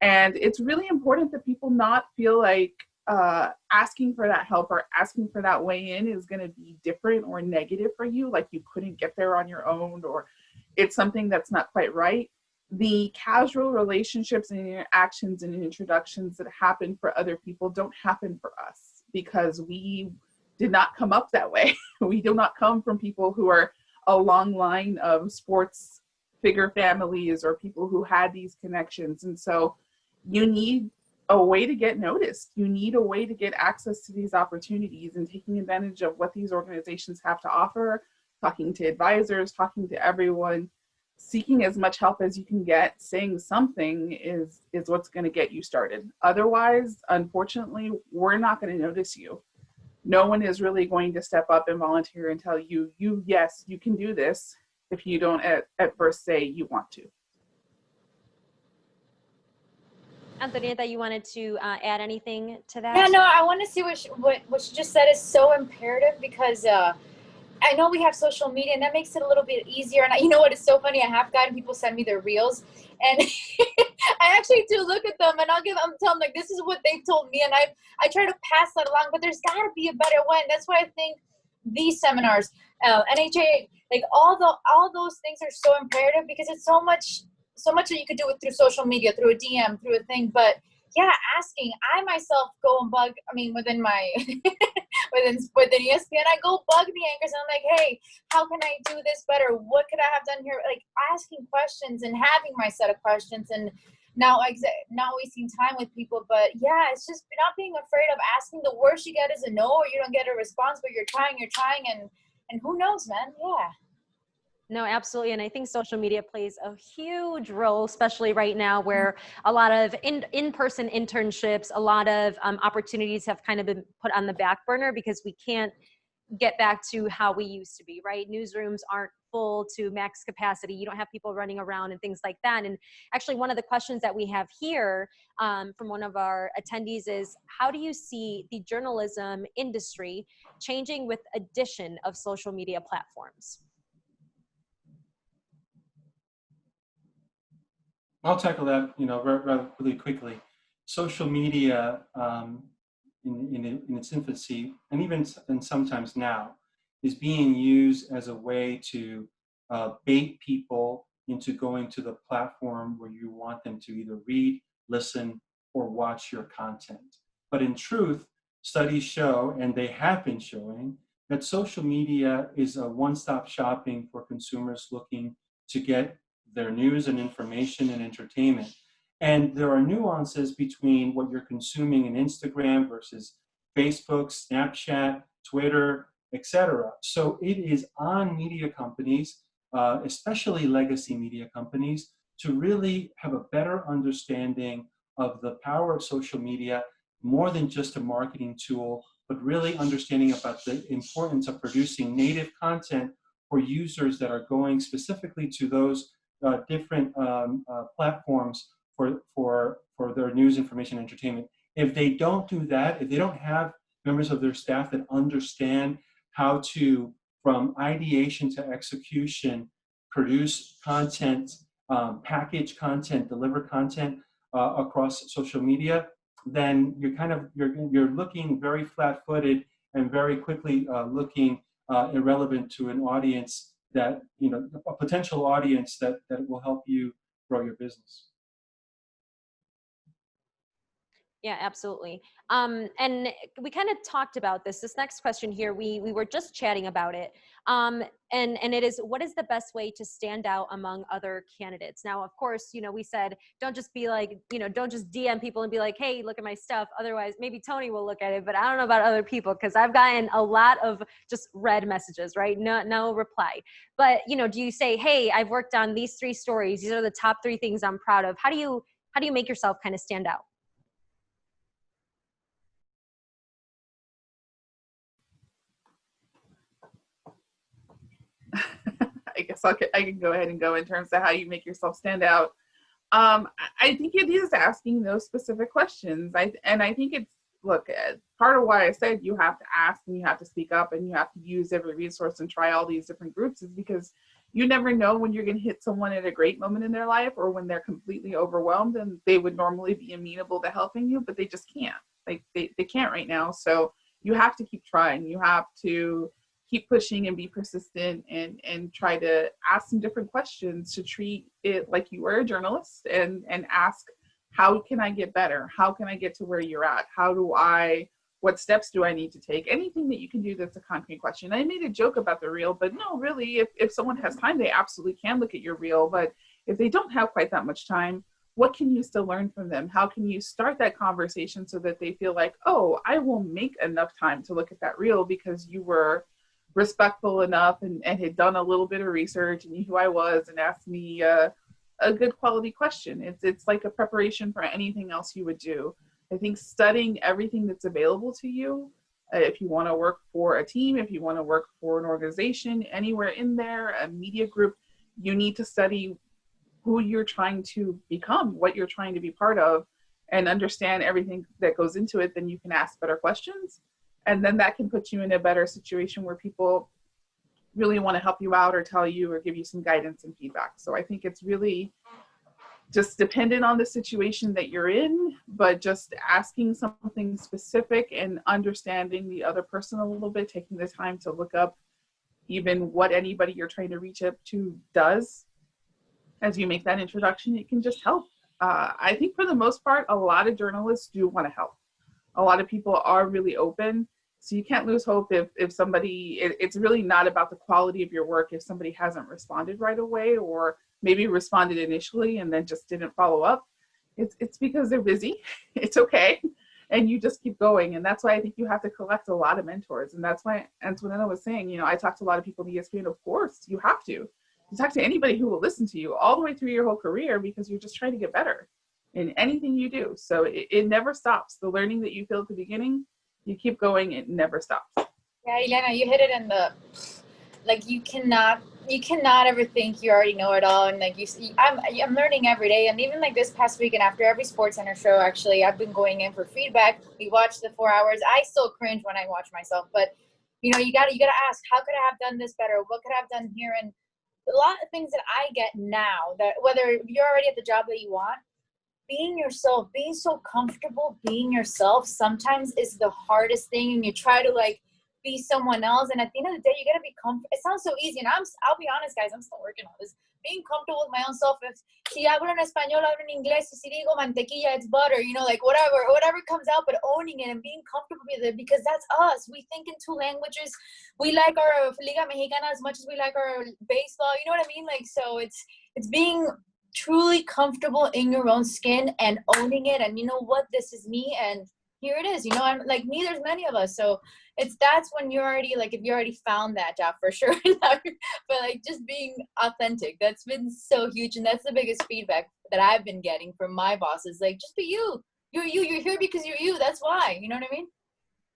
And it's really important that people not feel like asking for that help or asking for that way in is going to be different or negative for you, like you couldn't get there on your own, or it's something that's not quite right. The casual relationships and interactions and introductions that happen for other people don't happen for us, because we did not come up that way. We do not come from people who are a long line of sports figure families or people who had these connections. And so you need a way to get noticed. You need a way to get access to these opportunities, and taking advantage of what these organizations have to offer, talking to advisors, talking to everyone, seeking as much help as you can get, saying something is what's going to get you started. Otherwise, unfortunately, we're not going to notice you. No one is really going to step up and volunteer and tell you, yes, you can do this, if you don't at first say you want to. Antonieta, you wanted to add anything to that? Yeah, no, I want to see what she just said is so imperative, because I know we have social media, and that makes it a little bit easier. And you know what is so funny? I have gotten people send me their reels, and I actually do look at them, and I'll tell them, like, this is what they told me, and I try to pass that along. But there's got to be a better way. And that's why I think these seminars, NHA, like all those things are so imperative, because it's so much that you could do it through social media, through a DM, through a thing. But yeah, asking. I myself go and bug. I mean, within my within ESPN, I go bug the anchors, and I'm like, hey, how can I do this better? What could I have done here? Like, asking questions and having my set of questions, and not wasting time with people. But yeah, it's just not being afraid of asking. The worst you get is a no, or you don't get a response, but you're trying, and who knows, man? Yeah. No, absolutely. And I think social media plays a huge role, especially right now, where a lot of in-person internships, a lot of opportunities have kind of been put on the back burner, because we can't get back to how we used to be, right? Newsrooms aren't full to max capacity. You don't have people running around and things like that. And actually, one of the questions that we have here from one of our attendees is, how do you see the journalism industry changing with addition of social media platforms? I'll tackle that, rather really quickly. Social media, in its infancy, and sometimes now, is being used as a way to bait people into going to the platform where you want them to either read, listen, or watch your content. But in truth, studies show, and they have been showing, that social media is a one-stop shopping for consumers looking to get their news and information and entertainment. And there are nuances between what you're consuming in Instagram versus Facebook, Snapchat, Twitter, etc. So it is on media companies, especially legacy media companies, to really have a better understanding of the power of social media, more than just a marketing tool, but really understanding about the importance of producing native content for users that are going specifically to those different platforms for their news, information, entertainment. If they don't do that, if they don't have members of their staff that understand how to, from ideation to execution, produce content, package content, deliver content across social media, then you're looking very flat-footed and very quickly looking irrelevant to an audience that, a potential audience that will help you grow your business. Yeah, absolutely. And we kind of talked about this. This next question here, we were just chatting about it. And it is, what is the best way to stand out among other candidates? Now, of course, we said, don't just be like, don't just DM people and be like, hey, look at my stuff. Otherwise, maybe Tony will look at it, but I don't know about other people, because I've gotten a lot of just read messages, right? No reply. But, do you say, hey, I've worked on these 3 stories. These are the top 3 things I'm proud of. How do you make yourself kind of stand out? I guess I can go ahead and go in terms of how you make yourself stand out. I think it is asking those specific questions. I think it's, look, part of why I said you have to ask and you have to speak up and you have to use every resource and try all these different groups is because you never know when you're going to hit someone at a great moment in their life or when they're completely overwhelmed and they would normally be amenable to helping you, but they just can't. Like they can't right now. So you have to keep trying. You have to keep pushing and be persistent and try to ask some different questions to treat it like you were a journalist and ask, how can I get better? How can I get to where you're at? What steps do I need to take? Anything that you can do that's a concrete question. I made a joke about the reel, but no, really, if someone has time, they absolutely can look at your reel. But if they don't have quite that much time, what can you still learn from them? How can you start that conversation so that they feel like, oh, I will make enough time to look at that reel because you were respectful enough and had done a little bit of research and knew who I was and asked me a good quality question. It's like a preparation for anything else you would do. I think studying everything that's available to you, if you want to work for a team, if you want to work for an organization, anywhere in there, a media group, you need to study who you're trying to become, what you're trying to be part of, and understand everything that goes into it. Then you can ask better questions. And then that can put you in a better situation where people really want to help you out or tell you or give you some guidance and feedback. So I think it's really just dependent on the situation that you're in, but just asking something specific and understanding the other person a little bit, taking the time to look up even what anybody you're trying to reach up to does as you make that introduction, it can just help. I think for the most part, a lot of journalists do want to help. A lot of people are really open. So you can't lose hope if somebody, it's really not about the quality of your work if somebody hasn't responded right away or maybe responded initially and then just didn't follow up. It's because they're busy. It's okay. And you just keep going. And that's why I think you have to collect a lot of mentors. And that's why Antonella was saying, I talk to a lot of people in ESPN. Of course, you have to. You talk to anybody who will listen to you all the way through your whole career because you're just trying to get better in anything you do. So it never stops. The learning that you feel at the beginning, you keep going, it never stops. Yeah, Elena, you hit it in the, like, you cannot ever think you already know it all. And like I'm learning every day. And even like this past week and after every SportsCenter show, actually, I've been going in for feedback. We watched the 4 hours. I still cringe when I watch myself, but you gotta ask, how could I have done this better? What could I have done here? And a lot of things that I get now, that whether you're already at the job that you want, being yourself, being so comfortable being yourself sometimes is the hardest thing. And you try to like be someone else. And at the end of the day, you gotta be comfortable. It sounds so easy, and I'll be honest, guys, I'm still working on this. Being comfortable with my own self. If si hablo en español, hablo en inglés, si digo mantequilla, it's butter, you know, like whatever comes out, but owning it and being comfortable with it, because that's us. We think in 2 languages. We like our Liga Mexicana as much as we like our baseball, you know what I mean? Like, so it's being truly comfortable in your own skin and owning it, and you know what, this is me, and here it is, you know. I'm like me, there's many of us, so that's when you're already like, if you already found that job for sure. But like just being authentic, that's been so huge, and that's the biggest feedback that I've been getting from my bosses. Like, just be you. You're here because you're you. That's why, you know what I mean?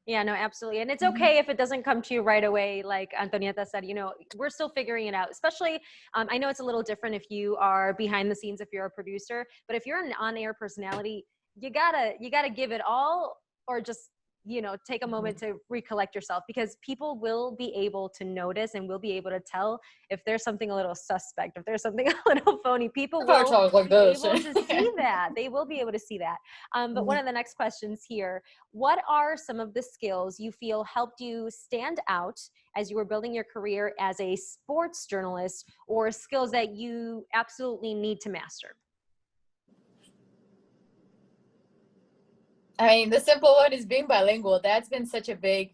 Yeah, no, absolutely. And it's okay if it doesn't come to you right away. Like Antonieta said, you know, we're still figuring it out, especially, I know it's a little different if you are behind the scenes, if you're a producer, but if you're an on-air personality, you gotta give it all, or just, you know, take a moment to recollect yourself, because people will be able to notice and will be able to tell if there's something a little suspect, if there's something a little phony. People will be able to see that. They will be able to see that. But one of the next questions here, what are some of the skills you feel helped you stand out as you were building your career as a sports journalist, or skills that you absolutely need to master? I mean, the simple one is being bilingual. That's been such a big,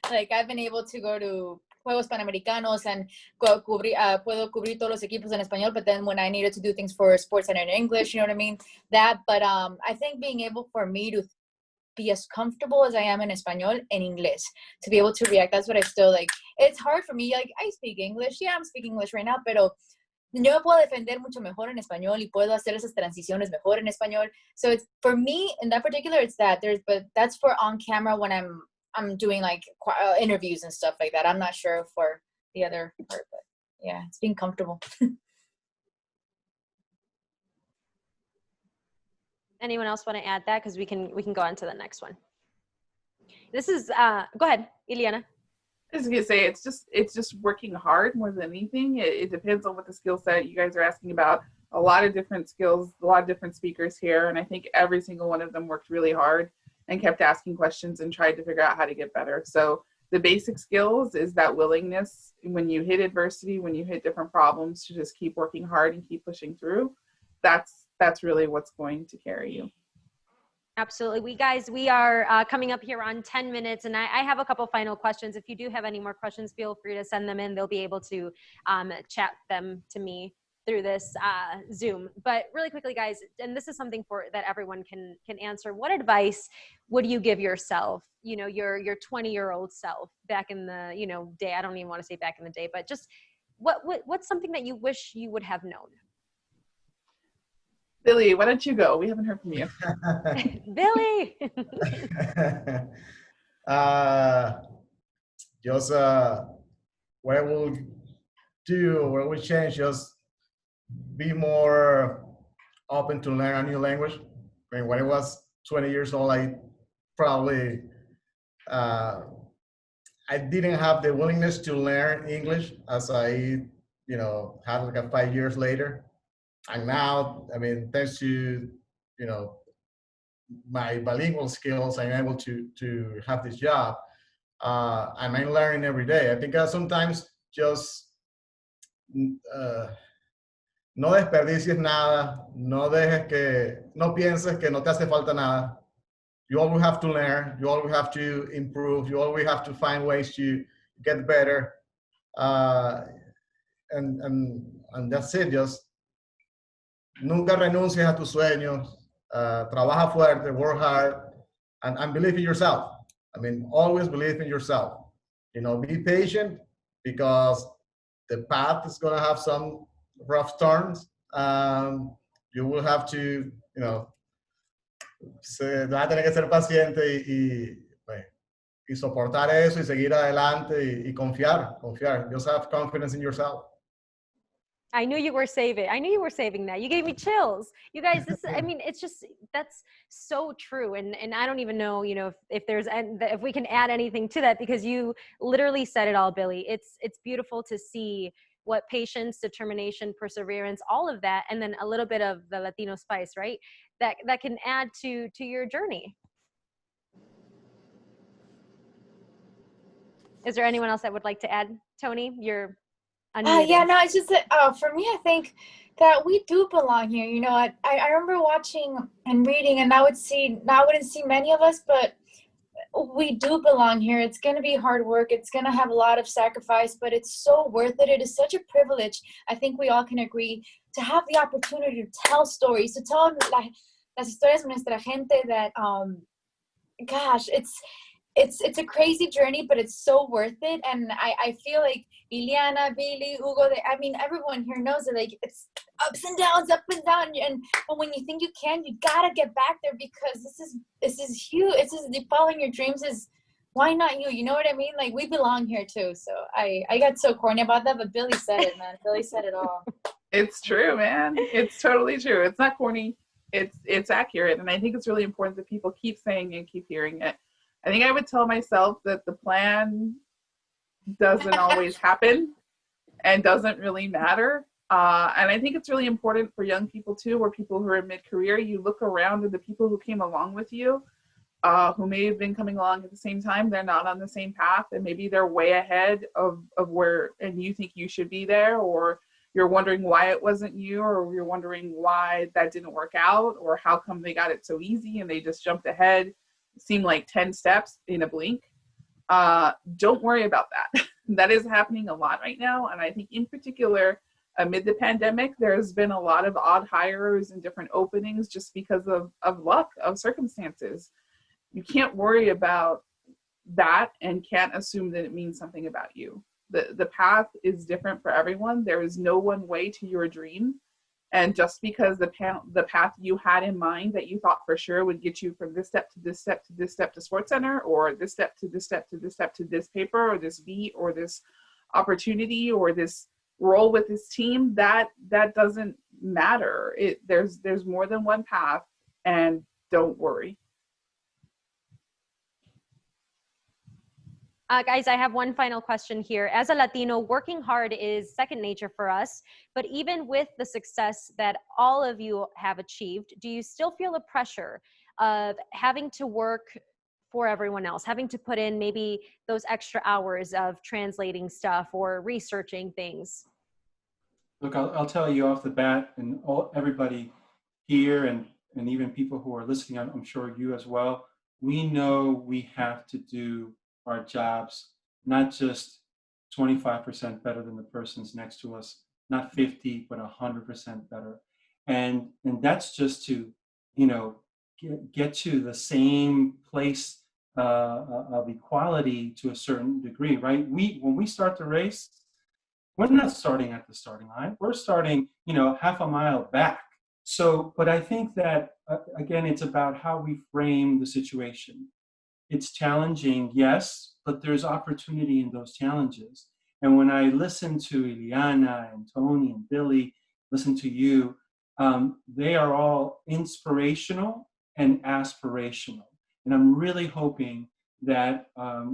like, I've been able to go to Juegos Panamericanos and puedo cubrir todos los equipos en español, but then when I needed to do things for Sports Center in English, you know what I mean? But I think being able for me to be as comfortable as I am in español in English, to be able to react, that's what I still like. It's hard for me, like, I speak English. Yeah, I'm speaking English right now, pero yo me puedo defender mucho mejor en español y puedo hacer esas transiciones mejor en español. So it's, for me in that particular, it's that but that's for on camera when I'm doing like interviews and stuff like that. I'm not sure for the other part, but yeah, it's being comfortable. Anyone else want to add that? Because we can go on to the next one. This is go ahead, Ileana. I was gonna say, it's just working hard more than anything. It depends on what the skill set you guys are asking about. A lot of different skills, a lot of different speakers here, and I think every single one of them worked really hard and kept asking questions and tried to figure out how to get better. So the basic skills is that willingness when you hit adversity, when you hit different problems, to just keep working hard and keep pushing through. That's really what's going to carry you. Absolutely. We are coming up here on 10 minutes, and I have a couple final questions. If you do have any more questions, feel free to send them in. They'll be able to chat them to me through this Zoom. But really quickly, guys, and this is something that everyone can answer. What advice would you give yourself, you know, your 20-year-old self back in the, you know, day? I don't even want to say back in the day, but just what's something that you wish you would have known? Billy, why don't you go? We haven't heard from you. Billy. Just what I will do, what I will change, just be more open to learn a new language. I mean, when I was 20 years old, I probably I didn't have the willingness to learn English as I, you know, had like 5 years later. And now, I mean, thanks to, you know, my bilingual skills, I'm able to have this job. And I'm learning every day. I think sometimes just no desperdicies nada, no pienses que no te hace falta nada. You always have to learn, you always have to improve, you always have to find ways to get better. And that's it, just nunca renuncies a tus sueños, trabaja fuerte, work hard, and believe in yourself. I mean, always believe in yourself. You know, be patient, because the path is going to have some rough turns. You will have to, you know, vas a tener que ser paciente y soportar eso y seguir adelante y confiar. Just have confidence in yourself. I knew you were saving that. You gave me chills. You guys, I mean, it's just, that's so true. And I don't even know, you know, if we can add anything to that, because you literally said it all, Billy. It's beautiful to see what patience, determination, perseverance, all of that, and then a little bit of the Latino spice, right? That can add to your journey. Is there anyone else that would like to add? Tony, you're yeah, no, it's just that for me, I think that we do belong here. You know, I remember watching and reading, and I wouldn't see many of us, but we do belong here. It's going to be hard work. It's going to have a lot of sacrifice, but it's so worth it. It is such a privilege. I think we all can agree to have the opportunity to tell stories, to tell las historias de nuestra gente that, gosh, it's a crazy journey, but it's so worth it. And I feel like Iliana, Billy, Hugo, everyone here knows that, like, it's ups and downs, but when you think you can, you gotta get back there, because this is huge. It's just following your dreams is, why not you? You know what I mean? Like, we belong here too. So I got so corny about that, but Billy said it, man. Billy said it all. It's true, man. It's totally true. It's not corny. It's accurate. And I think it's really important that people keep saying and keep hearing it. I think I would tell myself that the plan doesn't always happen and doesn't really matter. And I think it's really important for young people too, or people who are mid-career. You look around at the people who came along with you, who may have been coming along at the same time. They're not on the same path, and maybe they're way ahead of where, and you think you should be there, or you're wondering why it wasn't you, or you're wondering why that didn't work out, or how come they got it so easy and they just jumped ahead. It seemed like 10 steps in a blink. Don't worry about that. That is happening a lot right now. And I think in particular, amid the pandemic, there's been a lot of odd hires and different openings just because of luck, of circumstances. You can't worry about that and can't assume that it means something about you. The path is different for everyone. There is no one way to your dream. And just because the path you had in mind that you thought for sure would get you from this step to this step to this step to Sports Center, or this step to this step to this step to this paper, or this beat, or this opportunity, or this role with this team, that doesn't matter. There's more than one path, and don't worry. Guys, I have one final question here. As a Latino, working hard is second nature for us, but even with the success that all of you have achieved, do you still feel the pressure of having to work for everyone else, having to put in maybe those extra hours of translating stuff or researching things? Look, I'll tell you off the bat, and everybody here, and even people who are listening, I'm sure you as well, we know we have to do our jobs not just 25% better than the person's next to us, not 50, but 100% better. And that's just to, get to the same place of equality to a certain degree, right? When we start the race, we're not starting at the starting line. We're starting, half a mile back. So, but I think that, again, it's about how we frame the situation. It's challenging, yes, but there's opportunity in those challenges. And when I listen to Iliana and Tony and Billy, listen to you, they are all inspirational and aspirational. And I'm really hoping that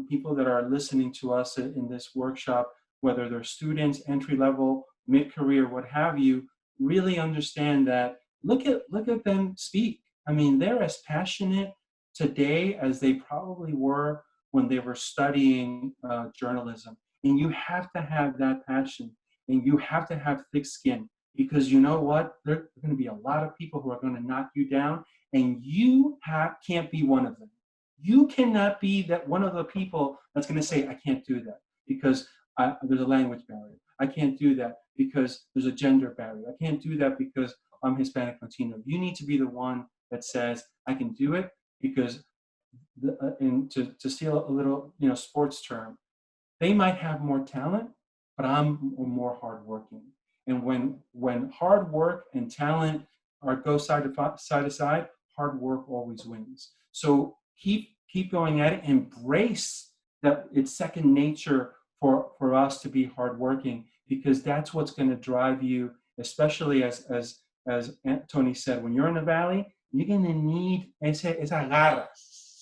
people that are listening to us in this workshop, whether they're students, entry level, mid-career, what have you, really understand that. Look at them speak. I mean, they're as passionate today as they probably were when they were studying journalism. And you have to have that passion, and you have to have thick skin, because you know what? There are going to be a lot of people who are going to knock you down, and you can't be one of them. You cannot be that one of the people that's going to say, I can't do that because there's a language barrier. I can't do that because there's a gender barrier. I can't do that because I'm Hispanic Latino. You need to be the one that says, I can do it, because and to steal a little sports term, they might have more talent, but I'm more hardworking. And when hard work and talent go side to side, hard work always wins. So keep going at it. Embrace that it's second nature for us to be hardworking, because that's what's going to drive you, especially as Tony said, when you're in the valley, you're going to need esa garra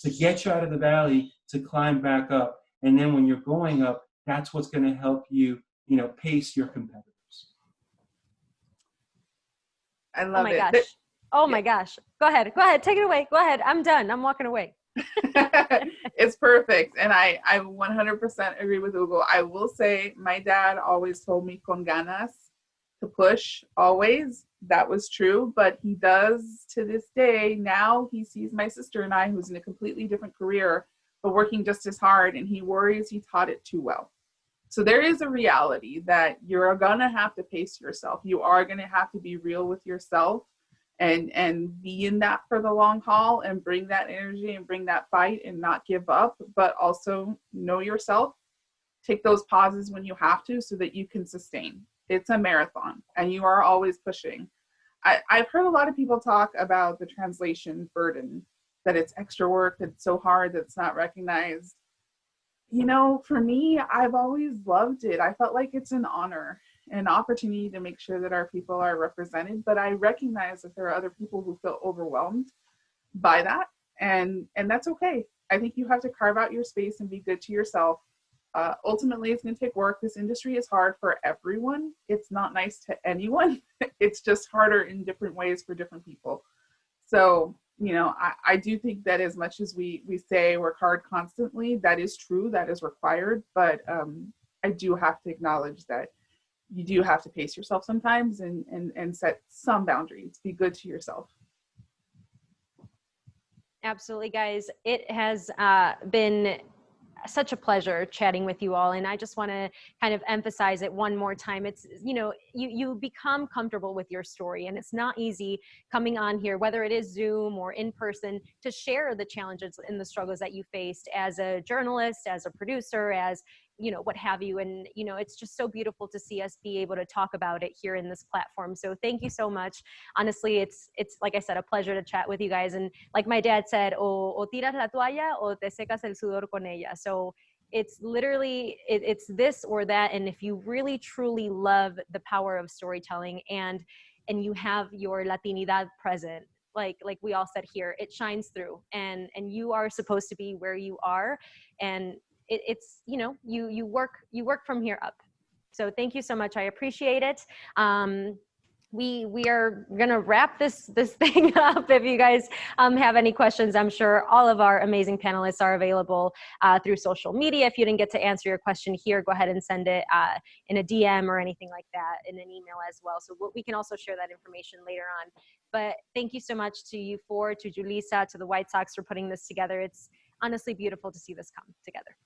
to get you out of the valley, to climb back up. And then when you're going up, that's what's going to help you, pace your competitors. I love it. Oh my gosh. Go ahead. Take it away. Go ahead. I'm done. I'm walking away. It's perfect. And I 100% agree with Hugo. I will say my dad always told me con ganas, to push always. That was true, but he does to this day. Now he sees my sister and I, who's in a completely different career, but working just as hard, and he worries he taught it too well. So there is a reality that you're gonna have to pace yourself. You are gonna have to be real with yourself and be in that for the long haul and bring that energy and bring that fight and not give up, but also know yourself. Take those pauses when you have to so that you can sustain. It's a marathon and you are always pushing. I've heard a lot of people talk about the translation burden, that it's extra work, that it's so hard, that it's not recognized. You know, for me, I've always loved it. I felt like it's an honor, an opportunity to make sure that our people are represented, but I recognize that there are other people who feel overwhelmed by that, and that's okay. I think you have to carve out your space and be good to yourself. Ultimately, it's going to take work. This industry is hard for everyone. It's not nice to anyone. It's just harder in different ways for different people. So, you know, I do think that as much as we say work hard constantly, that is true, that is required. But I do have to acknowledge that you do have to pace yourself sometimes and set some boundaries. Be good to yourself. Absolutely, guys. It has been such a pleasure chatting with you all, and I just want to kind of emphasize it one more time. It's, you know, you become comfortable with your story, and it's not easy coming on here, whether it is Zoom or in person, to share the challenges and the struggles that you faced as a journalist, as a producer, as, you know, what have you. And, you know, it's just so beautiful to see us be able to talk about it here in this platform. So thank you so much. Honestly, it's like I said, a pleasure to chat with you guys. And like my dad said, o tiras la toalla o te secas el sudor con ella. So it's literally, it's this or that. And if you really, truly love the power of storytelling and you have your Latinidad present, like we all said here, it shines through, and you are supposed to be where you are. And it's, you know, you work from here up. So thank you so much. I appreciate it. We are gonna wrap this thing up. If you guys have any questions, I'm sure all of our amazing panelists are available through social media. If you didn't get to answer your question here, go ahead and send it in a DM or anything like that, in an email as well. So we can also share that information later on. But thank you so much to you four, to Julissa, to the White Sox for putting this together. It's honestly beautiful to see this come together.